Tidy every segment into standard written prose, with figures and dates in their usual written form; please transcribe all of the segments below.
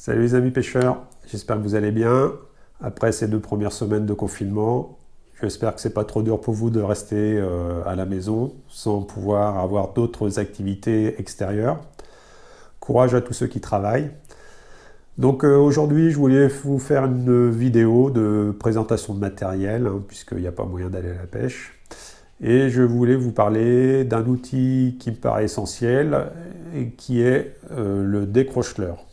Salut les amis pêcheurs, j'espère que vous allez bien. Après ces 2 premières semaines de confinement, j'espère que c'est pas trop dur pour vous de rester à la maison sans pouvoir avoir d'autres activités extérieures. Courage à tous ceux qui travaillent. Donc aujourd'hui, je voulais vous faire une vidéo de présentation de matériel, puisqu'il n'y a pas moyen d'aller à la pêche. Et je voulais vous parler d'un outil qui me paraît essentiel, et qui est le décroche-leurre.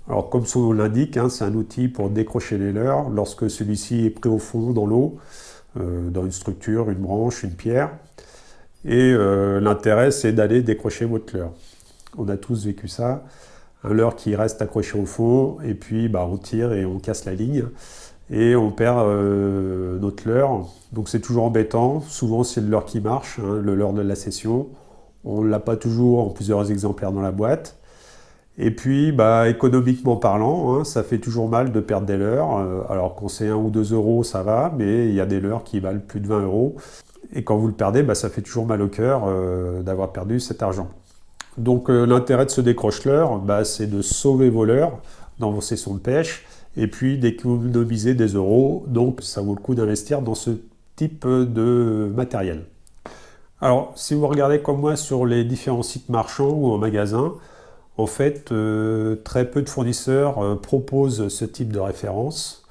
Alors comme son nom l'indique, c'est un outil pour décrocher les leurres lorsque celui-ci est pris au fond dans l'eau, dans une structure, une branche, une pierre. Et l'intérêt, c'est d'aller décrocher votre leurre. On a tous vécu ça, un leurre qui reste accroché au fond, et puis on tire et on casse la ligne, et on perd notre leurre. Donc c'est toujours embêtant, souvent c'est le leurre qui marche, le leurre de la session. On ne l'a pas toujours en plusieurs exemplaires dans la boîte. Et puis, économiquement parlant, ça fait toujours mal de perdre des leurres. Alors quand c'est 1 ou 2 euros, ça va, mais il y a des leurres qui valent plus de 20 euros. Et quand vous le perdez, ça fait toujours mal au cœur d'avoir perdu cet argent. Donc l'intérêt de ce décroche-leurre, c'est de sauver vos leurres dans vos sessions de pêche, et puis d'économiser des euros. Donc ça vaut le coup d'investir dans ce type de matériel. Alors, si vous regardez comme moi sur les différents sites marchands ou en magasin, en fait, très peu de fournisseurs proposent ce type de référence,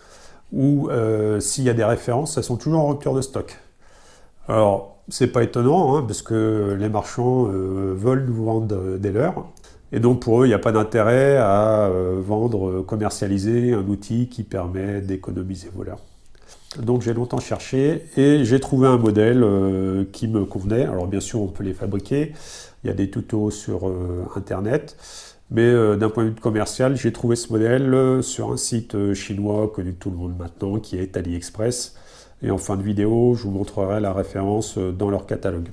ou s'il y a des références, elles sont toujours en rupture de stock. Alors, c'est pas étonnant, parce que les marchands veulent nous vendre des leurres, et donc pour eux, il n'y a pas d'intérêt à vendre, commercialiser un outil qui permet d'économiser vos leurres. Donc j'ai longtemps cherché et j'ai trouvé un modèle qui me convenait. Alors bien sûr, on peut les fabriquer. Il y a des tutos sur internet, mais d'un point de vue commercial, j'ai trouvé ce modèle sur un site chinois connu de tout le monde maintenant, qui est AliExpress. Et en fin de vidéo, je vous montrerai la référence dans leur catalogue.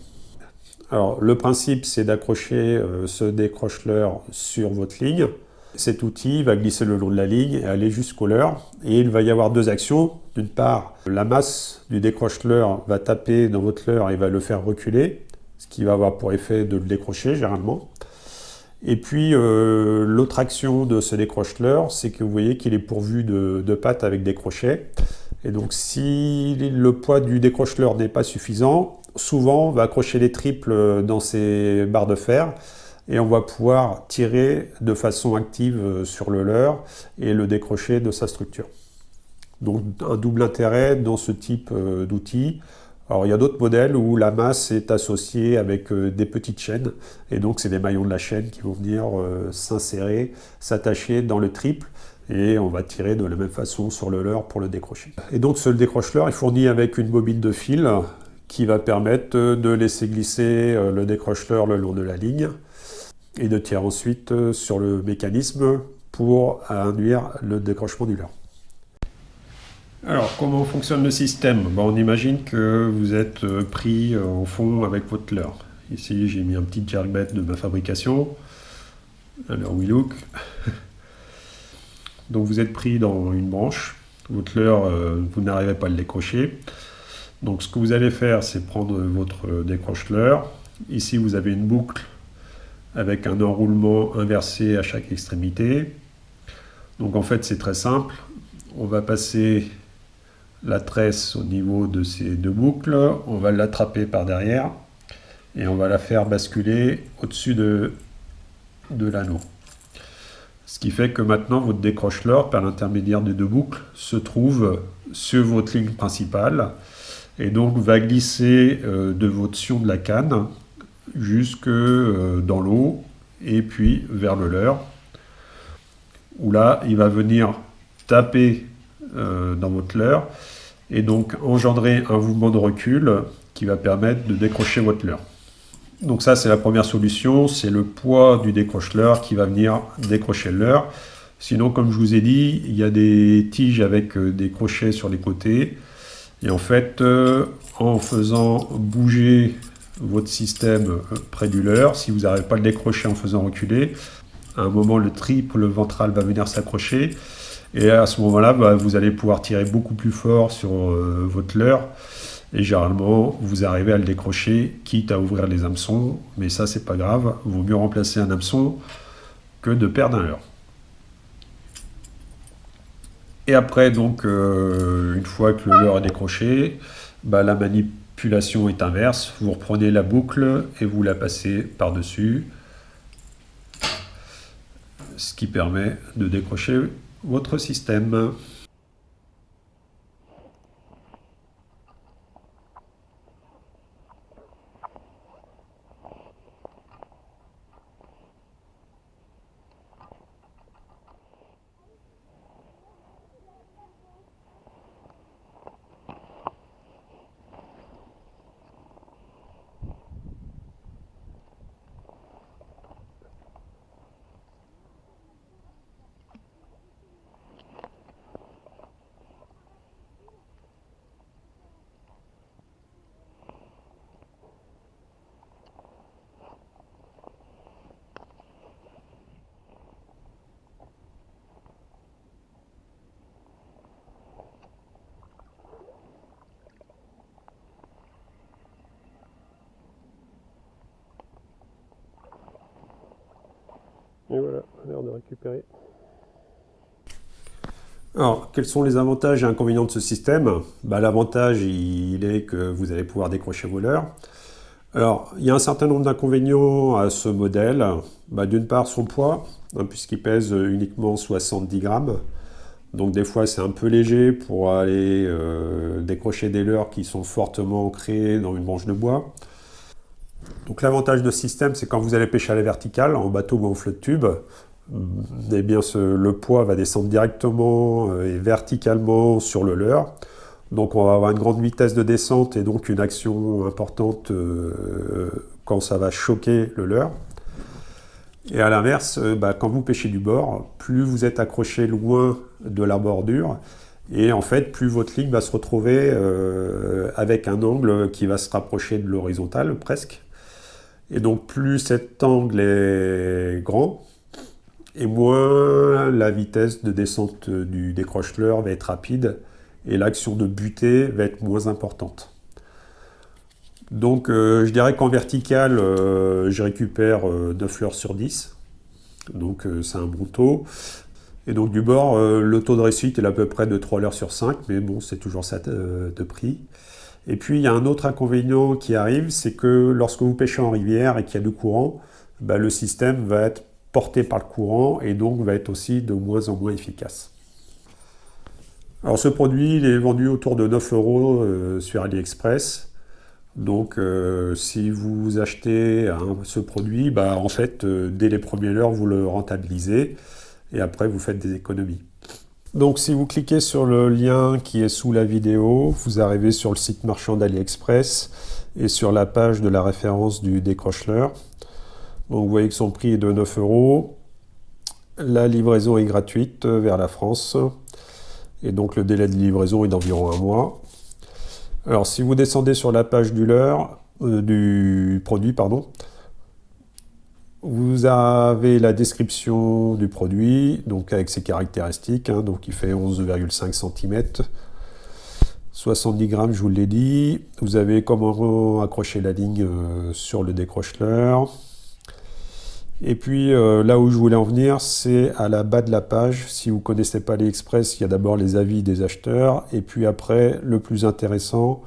Alors le principe, c'est d'accrocher ce décroche-leurre sur votre ligne. Cet outil va glisser le long de la ligne et aller jusqu'au leurre. Et il va y avoir 2 actions. D'une part, la masse du décroche-leurre va taper dans votre leurre et va le faire reculer, ce qui va avoir pour effet de le décrocher généralement. Et puis l'autre action de ce décroche-leurre, c'est que vous voyez qu'il est pourvu de pattes avec des crochets. Et donc si le poids du décroche-leurre n'est pas suffisant, souvent on va accrocher les triples dans ces barres de fer, et on va pouvoir tirer de façon active sur le leurre et le décrocher de sa structure. Donc un double intérêt dans ce type d'outil. Alors il y a d'autres modèles où la masse est associée avec des petites chaînes, et donc c'est des maillons de la chaîne qui vont venir s'insérer, s'attacher dans le triple, et on va tirer de la même façon sur le leurre pour le décrocher. Et donc ce décroche-leurre est fourni avec une bobine de fil qui va permettre de laisser glisser le décroche-leurre le long de la ligne, et de tirer ensuite sur le mécanisme pour induire le décrochement du leurre. Alors, comment fonctionne le système? On imagine que vous êtes pris au fond avec votre leurre. Ici, j'ai mis un petit jerkbait de ma fabrication, un leurre Wilhook. Donc, vous êtes pris dans une branche. Votre leurre, vous n'arrivez pas à le décrocher. Donc, ce que vous allez faire, c'est prendre votre décroche-leurre. Ici, vous avez une boucle avec un enroulement inversé à chaque extrémité. Donc en fait c'est très simple, on va passer la tresse au niveau de ces 2 boucles, on va l'attraper par derrière et on va la faire basculer au-dessus de l'anneau. Ce qui fait que maintenant votre décroche-leurre, par l'intermédiaire des 2 boucles, se trouve sur votre ligne principale et donc va glisser de votre sion de la canne jusque dans l'eau et puis vers le leurre, où là il va venir taper dans votre leurre et donc engendrer un mouvement de recul qui va permettre de décrocher votre leurre. Donc ça c'est la première solution, c'est le poids du décroche-leurre qui va venir décrocher le leurre. Sinon, comme je vous ai dit, il y a des tiges avec des crochets sur les côtés, et en fait en faisant bouger votre système près du leurre, si vous n'arrivez pas à le décrocher en faisant reculer, à un moment le triple ventral va venir s'accrocher, et à ce moment-là vous allez pouvoir tirer beaucoup plus fort sur votre leurre, et généralement vous arrivez à le décrocher, quitte à ouvrir les hameçons, mais ça c'est pas grave, il vaut mieux remplacer un hameçon que de perdre un leurre. Et après, donc, une fois que le leurre est décroché, bah, la manipulation est inverse. Vous reprenez la boucle et vous la passez par-dessus, ce qui permet de décrocher votre système. Et voilà, l'heure de récupérer. Alors, quels sont les avantages et inconvénients de ce système? Bah, l'avantage, il est que vous allez pouvoir décrocher vos leurres. Alors, il y a un certain nombre d'inconvénients à ce modèle. Bah, d'une part, son poids, hein, puisqu'il pèse uniquement 70 grammes. Donc des fois, c'est un peu léger pour aller décrocher des leurres qui sont fortement ancrés dans une branche de bois. Donc l'avantage de ce système, c'est quand vous allez pêcher à la verticale, en bateau ou en flotte tube, eh bien le poids va descendre directement et verticalement sur le leurre. Donc on va avoir une grande vitesse de descente et donc une action importante quand ça va choquer le leurre. Et à l'inverse, quand vous pêchez du bord, plus vous êtes accroché loin de la bordure, et en fait, plus votre ligne va se retrouver avec un angle qui va se rapprocher de l'horizontale presque. Et donc plus cet angle est grand, et moins la vitesse de descente du décroche-leurre va être rapide, et l'action de butée va être moins importante. Donc je dirais qu'en vertical, je récupère 9 leurres sur 10, donc c'est un bon taux. Et donc du bord, le taux de réussite est à peu près de 3 leurres sur 5, mais bon, c'est toujours ça de prix. Et puis il y a un autre inconvénient qui arrive, c'est que lorsque vous pêchez en rivière et qu'il y a du courant, le système va être porté par le courant et donc va être aussi de moins en moins efficace. Alors ce produit, il est vendu autour de 9 € sur AliExpress. Donc si vous achetez ce produit, en fait, dès les premières heures, vous le rentabilisez et après vous faites des économies. Donc si vous cliquez sur le lien qui est sous la vidéo, vous arrivez sur le site marchand d'AliExpress et sur la page de la référence du décroche-leurre. Donc vous voyez que son prix est de 9 €. La livraison est gratuite vers la France. Et donc le délai de livraison est d'environ 1 mois. Alors si vous descendez sur la page du produit, vous avez la description du produit, donc avec ses caractéristiques, donc il fait 11,5 cm, 70 grammes, je vous l'ai dit. Vous avez comment accrocher la ligne sur le décroche-leurre. Et puis là où je voulais en venir, c'est à la bas de la page. Si vous ne connaissez pas AliExpress, il y a d'abord les avis des acheteurs. Et puis après, le plus intéressant,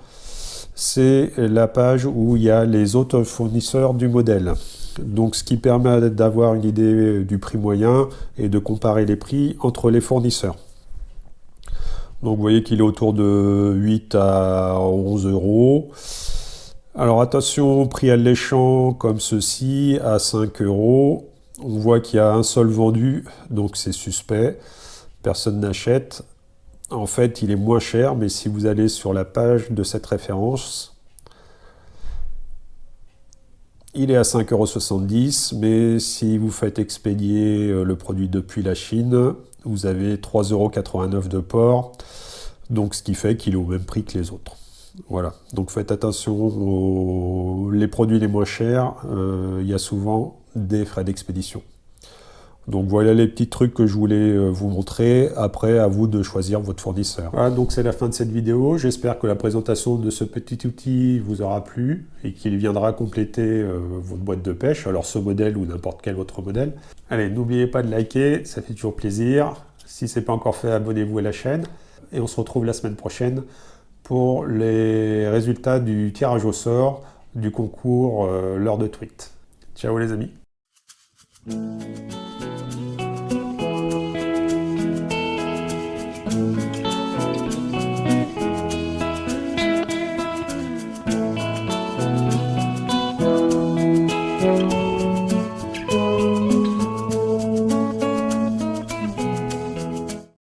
c'est la page où il y a les autres fournisseurs du modèle. Donc ce qui permet d'avoir une idée du prix moyen et de comparer les prix entre les fournisseurs. Donc vous voyez qu'il est autour de 8 à 11 €. Alors attention, prix alléchant comme ceci à 5 €. On voit qu'il y a un seul vendu, donc c'est suspect. Personne n'achète. En fait, il est moins cher, mais si vous allez sur la page de cette référence, il est à 5,70 €, mais si vous faites expédier le produit depuis la Chine, vous avez 3,89 € de port, donc ce qui fait qu'il est au même prix que les autres. Voilà, donc faites attention aux les produits les moins chers, il y a souvent des frais d'expédition. Donc voilà les petits trucs que je voulais vous montrer. Après, à vous de choisir votre fournisseur. Voilà, donc c'est la fin de cette vidéo. J'espère que la présentation de ce petit outil vous aura plu et qu'il viendra compléter votre boîte de pêche, alors ce modèle ou n'importe quel autre modèle. Allez, n'oubliez pas de liker, ça fait toujours plaisir. Si ce n'est pas encore fait, abonnez-vous à la chaîne. Et on se retrouve la semaine prochaine pour les résultats du tirage au sort du concours L'heure de tweet. Ciao les amis.